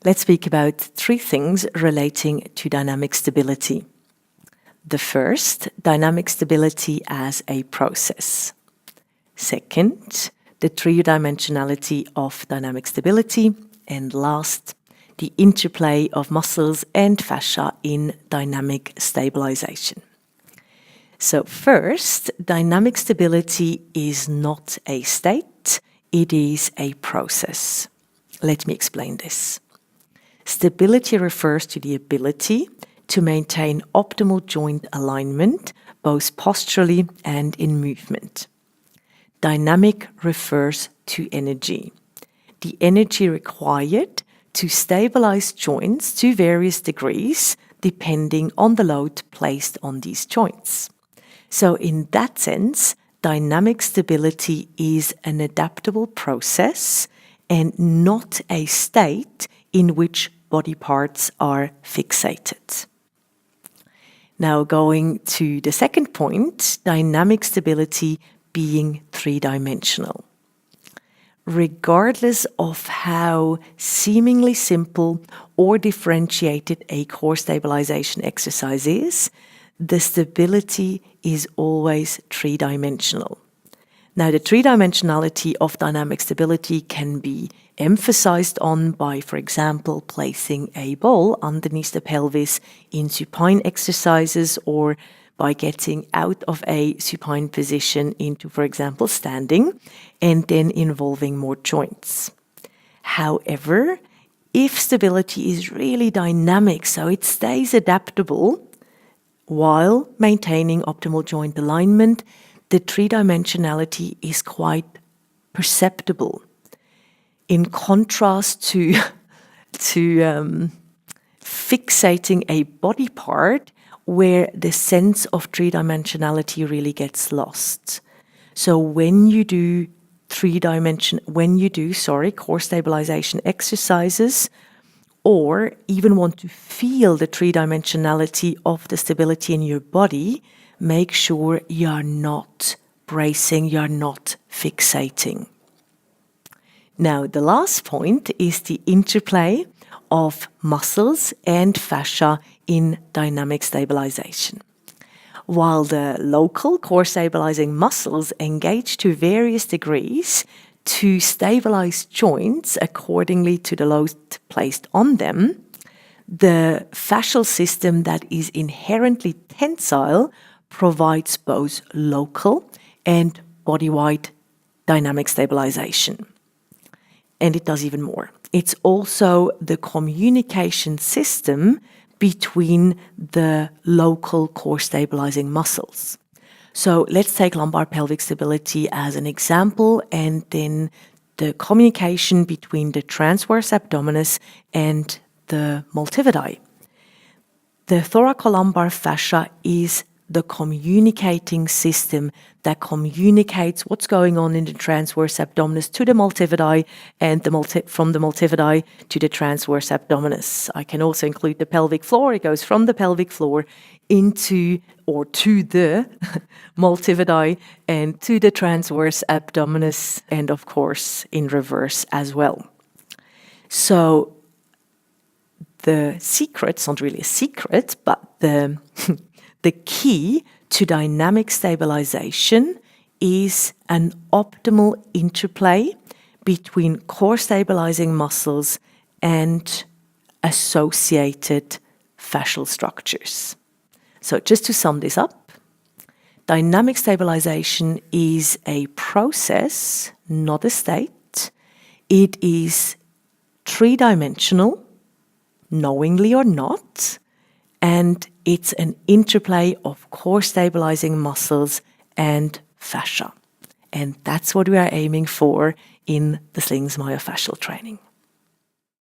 Let's speak about 3 things relating to dynamic stability. The first, dynamic stability as a process. Second, the three-dimensionality of dynamic stability. And last, the interplay of muscles and fascia in dynamic stabilization. So first, dynamic stability is not a state, it is a process. Let me explain this. Stability refers to the ability to maintain optimal joint alignment, both posturally and in movement. Dynamic refers to energy. The energy required to stabilize joints to various degrees, depending on the load placed on these joints. So in that sense, dynamic stability is an adaptable process and not a state in which body parts are fixated. Now going to the second point, dynamic stability being three-dimensional. Regardless of how seemingly simple or differentiated a core stabilization exercise is, the stability is always three-dimensional. Now, the three-dimensionality of dynamic stability can be emphasized on by, for example, placing a ball underneath the pelvis in supine exercises, or by getting out of a supine position into, for example, standing, and then involving more joints. However, if stability is really dynamic, so it stays adaptable while maintaining optimal joint alignment, the three-dimensionality is quite perceptible. In contrast to fixating a body part where the sense of three-dimensionality really gets lost. So when you do core stabilization exercises, or even want to feel the three-dimensionality of the stability in your body, make sure you're not bracing, you're not fixating. Now, the last point is the interplay of muscles and fascia in dynamic stabilization. While the local core stabilizing muscles engage to various degrees to stabilize joints accordingly to the load placed on them, the fascial system that is inherently tensile provides both local and body-wide dynamic stabilization. And it does even more. It's also the communication system between the local core stabilizing muscles. So let's take lumbar pelvic stability as an example, and then the communication between the transverse abdominis and the multifidi. The thoracolumbar fascia is the communicating system that communicates what's going on in the transverse abdominis to the multifidi, and from the multifidi to the transverse abdominis. I can also include the pelvic floor. It goes from the pelvic floor into or to the multifidi and to the transverse abdominis, and of course in reverse as well. So the secret, it's not really a secret, but the key to dynamic stabilization is an optimal interplay between core stabilizing muscles and associated fascial structures. So just to sum this up, dynamic stabilization is a process, not a state. It is three-dimensional, knowingly or not, and it's an interplay of core stabilizing muscles and fascia. And that's what we are aiming for in the Slings Myofascial training.